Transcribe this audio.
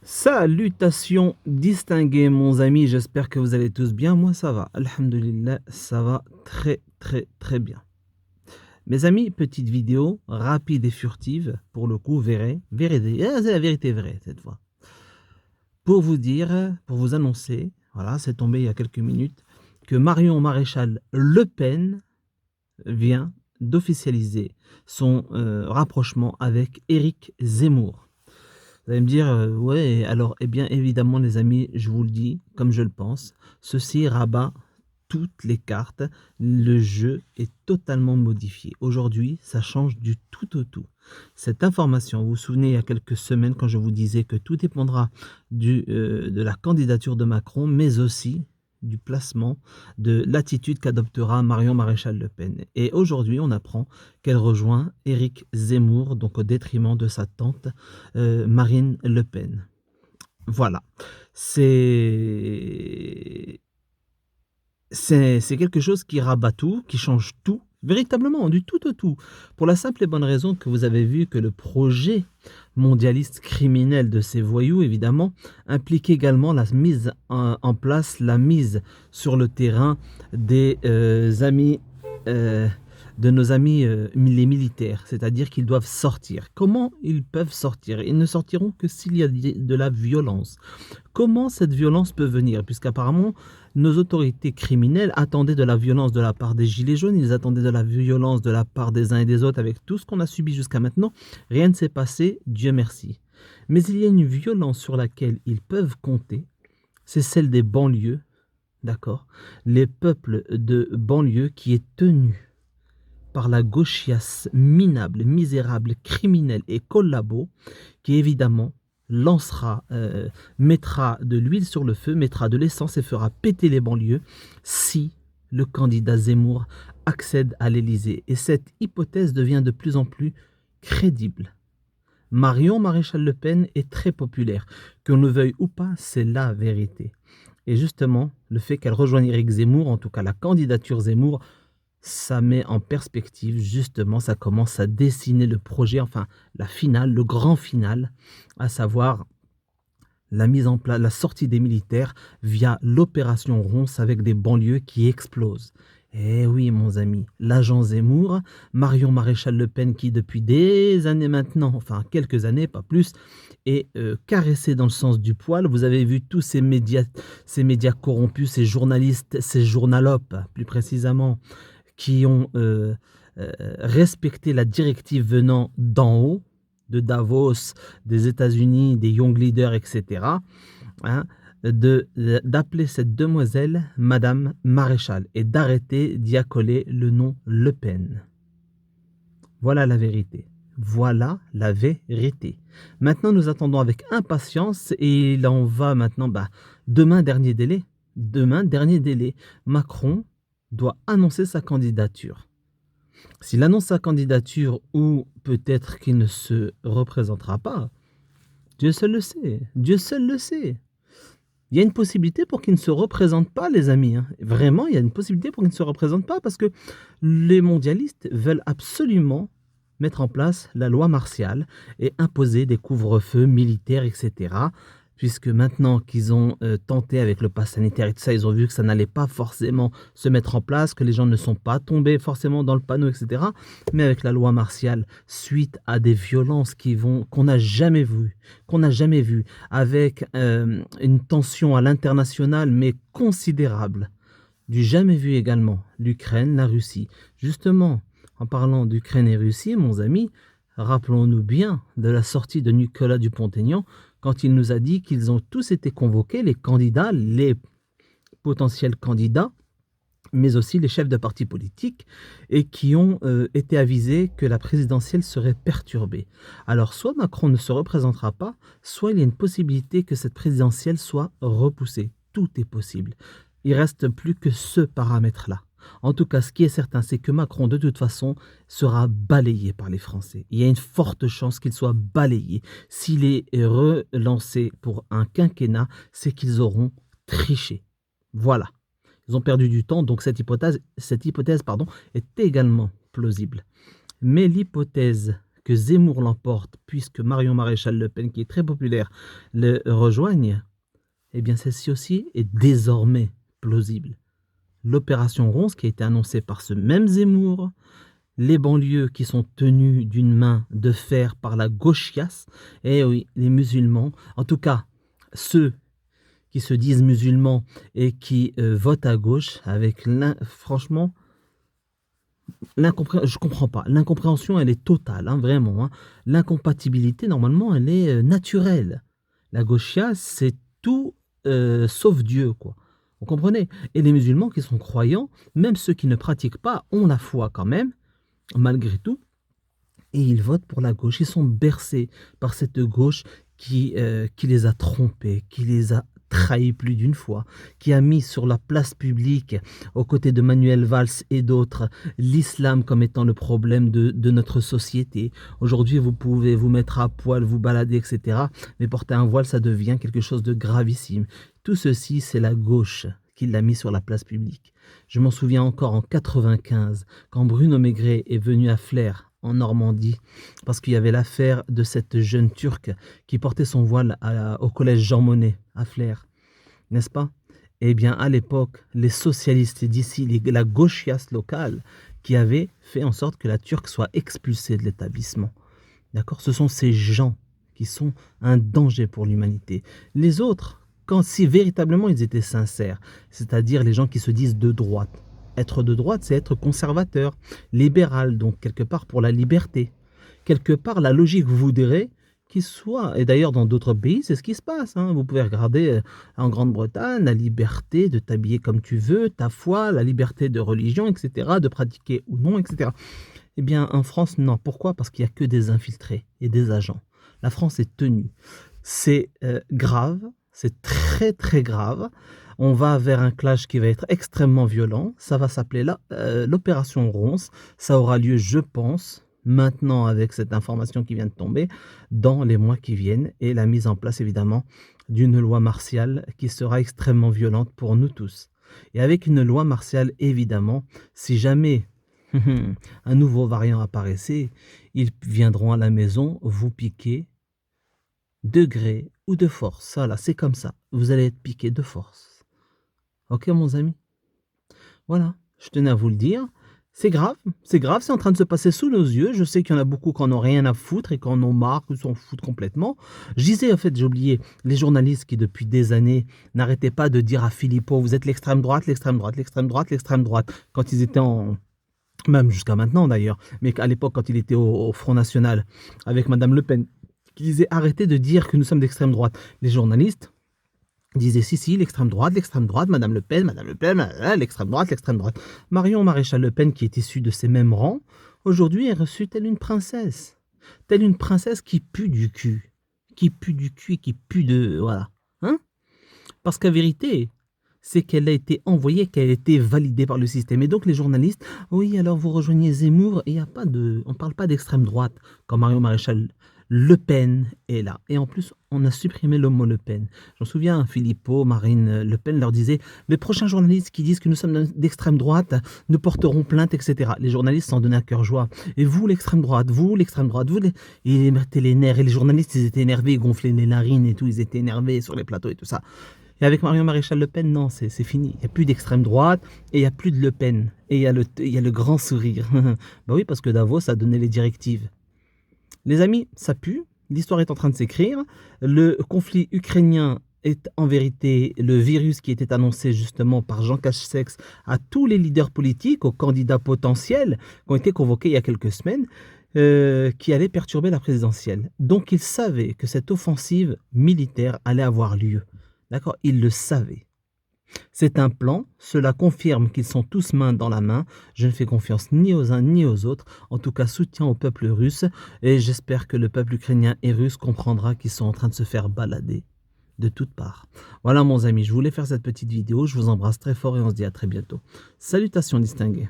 Salutations distingués, mon ami, j'espère que vous allez tous bien. Moi, ça va, alhamdulillah, ça va très bien. Mes amis, petite vidéo rapide et furtive, pour le coup, c'est la vérité vraie cette fois. Pour vous dire, pour vous annoncer, voilà, c'est tombé il y a quelques minutes, que Marion Maréchal Le Pen vient d'officialiser son rapprochement avec Éric Zemmour. Vous allez me dire, ouais, alors, eh bien, évidemment, les amis, je vous le dis, comme je le pense, ceci rabat toutes les cartes. Le jeu est totalement modifié. Aujourd'hui, ça change du tout au tout. Cette information, vous vous souvenez, il y a quelques semaines, quand je vous disais que tout dépendra de la candidature de Macron, mais aussi du placement, de l'attitude qu'adoptera Marion Maréchal Le Pen. Et aujourd'hui, on apprend qu'elle rejoint Éric Zemmour, donc au détriment de sa tante Marine Le Pen. Voilà. C'est quelque chose qui rabat tout, qui change tout, véritablement, du tout au tout. Pour la simple et bonne raison que vous avez vu que le projet mondialiste criminel de ces voyous, évidemment, implique également la mise en place, la mise sur le terrain des amis, de nos amis les militaires, c'est-à-dire qu'ils doivent sortir. Comment ils peuvent sortir? Ils ne sortiront que s'il y a de la violence. Comment cette violence peut venir? Puisqu'apparemment, nos autorités criminelles attendaient de la violence de la part des gilets jaunes, ils attendaient de la violence de la part des uns et des autres avec tout ce qu'on a subi jusqu'à maintenant. Rien ne s'est passé, Dieu merci. Mais il y a une violence sur laquelle ils peuvent compter, c'est celle des banlieues, d'accord? Les peuples de banlieue qui est tenu par la gauchiasse minable, misérable, criminelle et collabo, qui évidemment lancera, mettra de l'huile sur le feu, mettra de l'essence et fera péter les banlieues si le candidat Zemmour accède à l'Élysée. Et cette hypothèse devient de plus en plus crédible. Marion Maréchal Le Pen est très populaire. Qu'on le veuille ou pas, c'est la vérité. Et justement, le fait qu'elle rejoigne Éric Zemmour, en tout cas la candidature Zemmour, ça met en perspective, justement, ça commence à dessiner le projet, enfin la finale, le grand final, à savoir la mise en place, la sortie des militaires via l'opération Ronce avec des banlieues qui explosent. Eh oui, mon ami, l'agent Zemmour, Marion Maréchal Le Pen qui depuis des années maintenant, enfin quelques années, pas plus, est caressé dans le sens du poil. Vous avez vu tous ces médias corrompus, ces journalistes, ces journalopes, plus précisément, qui ont respecté la directive venant d'en haut, de Davos, des États-Unis, des Young Leaders, etc., hein, d'appeler cette demoiselle Madame Maréchal et d'arrêter d'y accoler le nom Le Pen. Voilà la vérité. Voilà la vérité. Maintenant, nous attendons avec impatience et il en va maintenant, demain, dernier délai. Demain, dernier délai. Macron doit annoncer sa candidature. S'il annonce sa candidature ou peut-être qu'il ne se représentera pas, Dieu seul le sait. Dieu seul le sait. Il y a une possibilité pour qu'il ne se représente pas, les amis. Vraiment, il y a une possibilité pour qu'il ne se représente pas parce que les mondialistes veulent absolument mettre en place la loi martiale et imposer des couvre-feux militaires, etc. Puisque maintenant qu'ils ont tenté avec le pass sanitaire et tout ça, ils ont vu que ça n'allait pas forcément se mettre en place, que les gens ne sont pas tombés forcément dans le panneau, etc. Mais avec la loi martiale, suite à des violences qu'on n'a jamais vues, avec une tension à l'international, mais considérable, du jamais vu également, l'Ukraine, la Russie. Justement, en parlant d'Ukraine et Russie, mon ami, rappelons-nous bien de la sortie de Nicolas Dupont-Aignan quand il nous a dit qu'ils ont tous été convoqués, les candidats, les potentiels candidats, mais aussi les chefs de partis politiques, et qui ont été avisés que la présidentielle serait perturbée. Alors, soit Macron ne se représentera pas, soit il y a une possibilité que cette présidentielle soit repoussée. Tout est possible. Il reste plus que ce paramètre-là. En tout cas, ce qui est certain, c'est que Macron, de toute façon, sera balayé par les Français. Il y a une forte chance qu'il soit balayé. S'il est relancé pour un quinquennat, c'est qu'ils auront triché. Voilà. Ils ont perdu du temps, donc cette hypothèse est également plausible. Mais l'hypothèse que Zemmour l'emporte, puisque Marion Maréchal Le Pen, qui est très populaire, le rejoigne, eh bien celle-ci aussi est désormais plausible. L'opération Ronce qui a été annoncée par ce même Zemmour, les banlieues qui sont tenues d'une main de fer par la gauchiasse, et oui, les musulmans, en tout cas ceux qui se disent musulmans et qui votent à gauche, avec franchement, je comprends pas. L'incompréhension, elle est totale, hein, vraiment. Hein. L'incompatibilité, normalement, elle est naturelle. La gauchiasse, c'est tout sauf Dieu, quoi. Vous comprenez? Et les musulmans qui sont croyants, même ceux qui ne pratiquent pas, ont la foi quand même, malgré tout, et ils votent pour la gauche. Ils sont bercés par cette gauche qui les a trompés, qui les a trahis plus d'une fois, qui a mis sur la place publique, aux côtés de Manuel Valls et d'autres, l'islam comme étant le problème de notre société. Aujourd'hui, vous pouvez vous mettre à poil, vous balader, etc. Mais porter un voile, ça devient quelque chose de gravissime. Tout ceci, c'est la gauche qui l'a mis sur la place publique. Je m'en souviens encore en 95, quand Bruno Maigret est venu à Flers, en Normandie, parce qu'il y avait l'affaire de cette jeune Turque qui portait son voile au collège Jean Monnet, à Flers, n'est-ce pas? Eh bien, à l'époque, les socialistes d'ici, la gauchiasse locale, qui avaient fait en sorte que la Turque soit expulsée de l'établissement. D'accord? Ce sont ces gens qui sont un danger pour l'humanité. Les autres, si véritablement ils étaient sincères, c'est-à-dire les gens qui se disent de droite. Être de droite, c'est être conservateur, libéral, donc quelque part pour la liberté. Quelque part, la logique voudrait qu'il soit, et d'ailleurs dans d'autres pays, c'est ce qui se passe. Hein. Vous pouvez regarder en Grande-Bretagne, la liberté de t'habiller comme tu veux, ta foi, la liberté de religion, etc., de pratiquer ou non, etc. Eh bien, en France, non. Pourquoi? Parce qu'il n'y a que des infiltrés et des agents. La France est tenue. C'est grave, c'est très très grave. On va vers un clash qui va être extrêmement violent. Ça va s'appeler l'opération Ronce. Ça aura lieu, je pense, maintenant avec cette information qui vient de tomber, dans les mois qui viennent. Et la mise en place, évidemment, d'une loi martiale qui sera extrêmement violente pour nous tous. Et avec une loi martiale, évidemment, si jamais un nouveau variant apparaissait, ils viendront à la maison vous piquer de gré ou de force. Voilà, c'est comme ça. Vous allez être piqué de force. Ok, mon ami? Voilà, je tenais à vous le dire. C'est grave, c'est en train de se passer sous nos yeux. Je sais qu'il y en a beaucoup qui en ont rien à foutre et qui en ont marre, qui s'en foutent complètement. Je disais, en fait, j'ai oublié, les journalistes qui, depuis des années, n'arrêtaient pas de dire à Philippot, vous êtes l'extrême droite, l'extrême droite, l'extrême droite, l'extrême droite, quand ils étaient même jusqu'à maintenant d'ailleurs, mais à l'époque, quand il était au Front National, avec Madame Le Pen, qui disait, arrêtez de dire que nous sommes d'extrême droite. Les journalistes disait si, l'extrême droite, Madame Le Pen, l'extrême droite, l'extrême droite. Marion Maréchal Le Pen, qui est issue de ces mêmes rangs, aujourd'hui est reçue telle une princesse. Telle une princesse qui pue du cul. Qui pue du cul et qui pue de... Voilà. Hein? Parce qu'en vérité, c'est qu'elle a été envoyée, qu'elle a été validée par le système. Et donc les journalistes, oui, alors vous rejoignez Zemmour, et il y a pas de... On ne parle pas d'extrême droite, quand Marion Maréchal Le Pen est là. Et en plus, on a supprimé le mot Le Pen. J'en souviens, Philippot, Marine Le Pen leur disait, les prochains journalistes qui disent que nous sommes d'extrême droite, nous porteront plainte, etc. Les journalistes s'en donnaient à cœur joie. Et vous, l'extrême droite, vous, l'extrême droite, vous, et ils mettaient les nerfs. Et les journalistes, ils étaient énervés, ils gonflaient les narines et tout, ils étaient énervés sur les plateaux et tout ça. Et avec Marion Maréchal Le Pen, non, c'est fini. Il n'y a plus d'extrême droite et il n'y a plus de Le Pen. Et il y a le grand sourire. Bah oui, parce que Davos a donné les directives. Les amis, ça pue. L'histoire est en train de s'écrire. Le conflit ukrainien est en vérité le virus qui était annoncé justement par Jean Castex à tous les leaders politiques, aux candidats potentiels qui ont été convoqués il y a quelques semaines, qui allaient perturber la présidentielle. Donc ils savaient que cette offensive militaire allait avoir lieu. D'accord? Ils le savaient. C'est un plan, cela confirme qu'ils sont tous main dans la main. Je ne fais confiance ni aux uns ni aux autres. En tout cas, soutien au peuple russe. Et j'espère que le peuple ukrainien et russe comprendra qu'ils sont en train de se faire balader de toutes parts. Voilà, mon ami, je voulais faire cette petite vidéo. Je vous embrasse très fort et on se dit à très bientôt. Salutations distinguées.